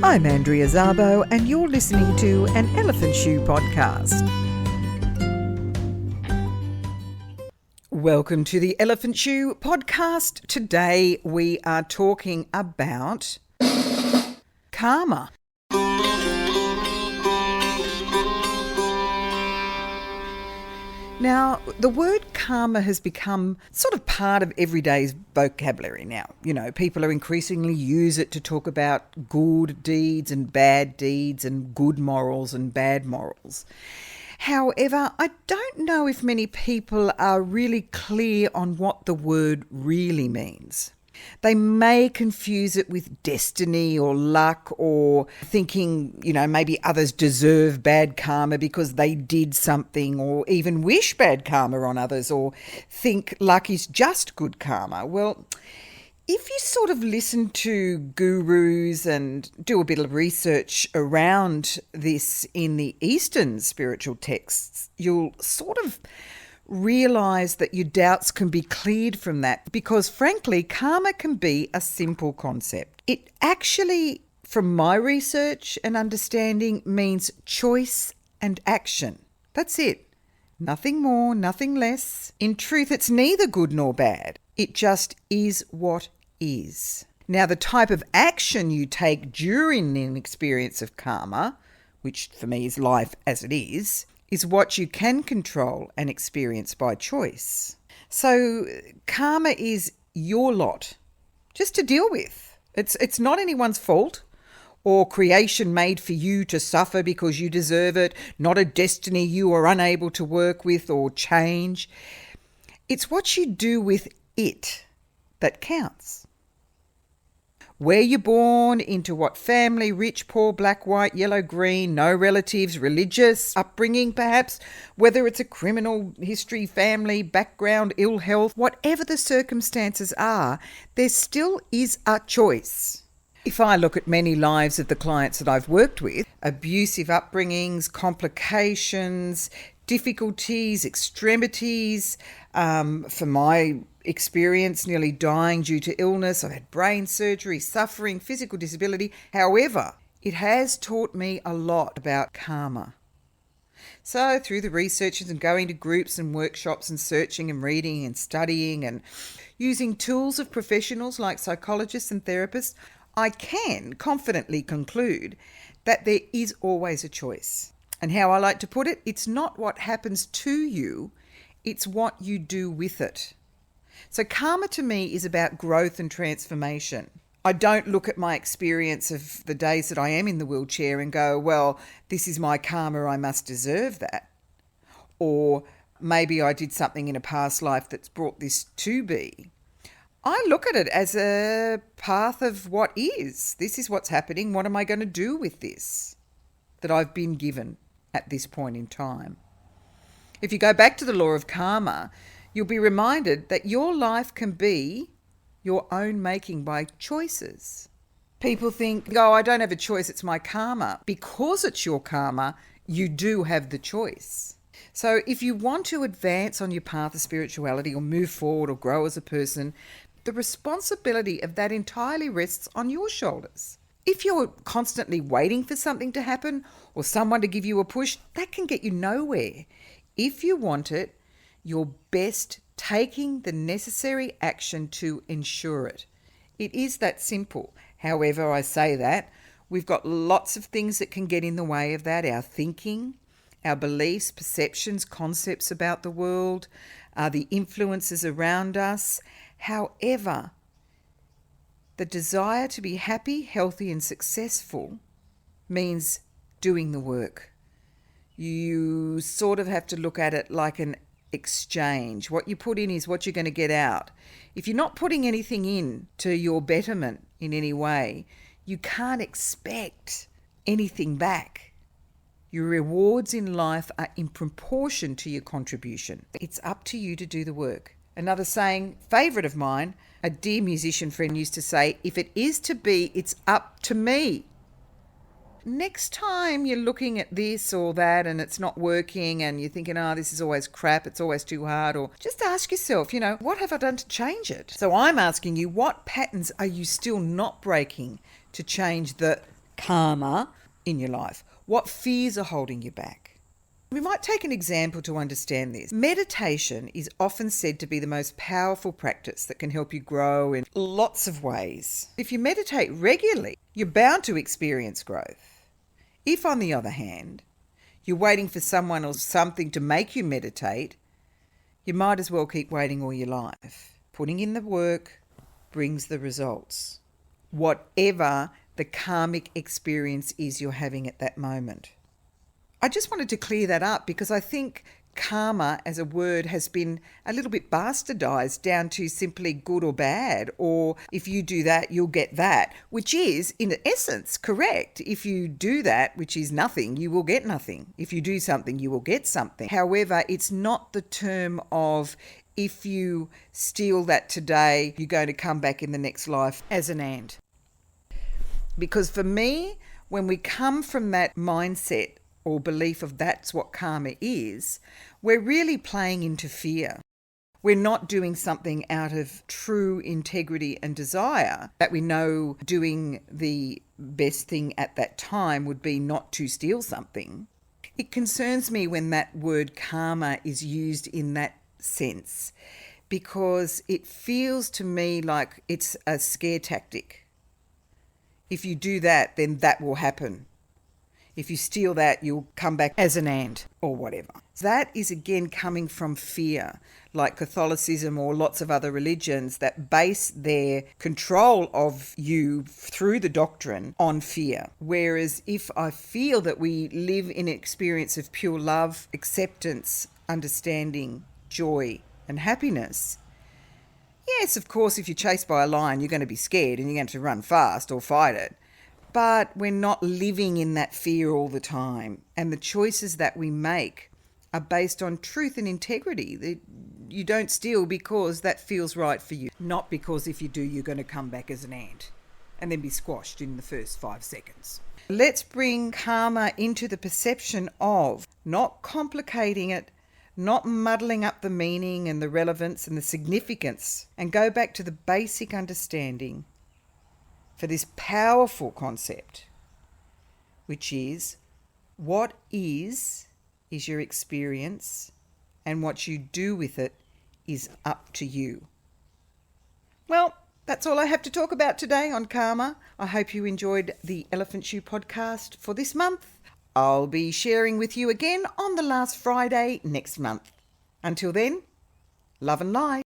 I'm Andrea Szabo, and you're listening to an Elephant Shoe podcast. Welcome to the Elephant Shoe podcast. Today we are talking about karma. Now, the word karma has become sort of part of everyday's vocabulary now. You know, people are increasingly use it to talk about good deeds and bad deeds and good morals and bad morals. However, I don't know if many people are really clear on what the word really means. They may confuse it with destiny or luck, or thinking, maybe others deserve bad karma because they did something, or even wish bad karma on others, or think luck is just good karma. Well, if you sort of listen to gurus and do a bit of research around this in the Eastern spiritual texts, you'll sort of realise that your doubts can be cleared from that, because frankly, karma can be a simple concept. It actually, from my research and understanding, means choice and action. That's it. Nothing more, nothing less. In truth, it's neither good nor bad. It just is what is. Now, the type of action you take during an experience of karma, which for me is life as it is what you can control and experience by choice. So karma is your lot, just to deal with. It's not anyone's fault or creation made for you to suffer because you deserve it, not a destiny you are unable to work with or change. It's what you do with it that counts. Where you're born, into what family, rich, poor, black, white, yellow, green, no relatives, religious upbringing perhaps, whether it's a criminal history, family, background, ill health, whatever the circumstances are, there still is a choice. If I look at many lives of the clients that I've worked with, abusive upbringings, complications, difficulties, extremities, for my experience, nearly dying due to illness. I've had brain surgery, suffering, physical disability. However, it has taught me a lot about karma. So through the researches and going to groups and workshops and searching and reading and studying and using tools of professionals like psychologists and therapists, I can confidently conclude that there is always a choice. And how I like to put it, it's not what happens to you, it's what you do with it. So karma to me is about growth and transformation. I don't look at my experience of the days that I am in the wheelchair and go, well, this is my karma, I must deserve that. Or maybe I did something in a past life that's brought this to be. I look at it as a path of what is. This is what's happening. What am I going to do with this that I've been given at this point in time? If you go back to the law of karma, you'll be reminded that your life can be your own making by choices. People think, oh, I don't have a choice, it's my karma. Because it's your karma, you do have the choice. So if you want to advance on your path of spirituality or move forward or grow as a person, the responsibility of that entirely rests on your shoulders. If you're constantly waiting for something to happen or someone to give you a push, that can get you nowhere. If you want it, you're best taking the necessary action to ensure it. It is that simple. However, I say that, we've got lots of things that can get in the way of that. Our thinking, our beliefs, perceptions, concepts about the world, the influences around us. However, the desire to be happy, healthy and successful means doing the work. You sort of have to look at it like an exchange. What you put in is what you're going to get out. If you're not putting anything in to your betterment in any way, you can't expect anything back. Your rewards in life are in proportion to your contribution. It's up to you to do the work. Another saying, favourite of mine, a dear musician friend used to say, if it is to be, it's up to me. Next time you're looking at this or that and it's not working and you're thinking, this is always crap, it's always too hard, or just ask yourself, what have I done to change it? So I'm asking you, what patterns are you still not breaking to change the karma in your life? What fears are holding you back? We might take an example to understand this. Meditation is often said to be the most powerful practice that can help you grow in lots of ways. If you meditate regularly, you're bound to experience growth. If, on the other hand, you're waiting for someone or something to make you meditate, you might as well keep waiting all your life. Putting in the work brings the results, whatever the karmic experience is you're having at that moment. I just wanted to clear that up because I think karma as a word has been a little bit bastardized down to simply good or bad, or if you do that, you'll get that, which is in essence correct. If you do that, which is nothing, you will get nothing. If you do something, you will get something. However, it's not the term of if you steal that today, you're going to come back in the next life as an ant. Because for me, when we come from that mindset or belief of that's what karma is, we're really playing into fear. We're not doing something out of true integrity and desire that we know doing the best thing at that time would be not to steal something. It concerns me when that word karma is used in that sense because it feels to me like it's a scare tactic. If you do that, then that will happen. If you steal that, you'll come back as an ant or whatever. That is again coming from fear, like Catholicism or lots of other religions that base their control of you through the doctrine on fear. Whereas if I feel that we live in an experience of pure love, acceptance, understanding, joy, and happiness, yes, of course, if you're chased by a lion, you're going to be scared and you're going to run fast or fight it. But we're not living in that fear all the time. And the choices that we make are based on truth and integrity. You don't steal because that feels right for you, not because if you do, you're going to come back as an ant and then be squashed in the first 5 seconds. Let's bring karma into the perception of not complicating it, not muddling up the meaning and the relevance and the significance, and go back to the basic understanding for this powerful concept, which is what is your experience, and what you do with it is up to you. Well, that's all I have to talk about today on karma. I hope you enjoyed the Elephant Shoe podcast for this month. I'll be sharing with you again on the last Friday next month. Until then, love and light.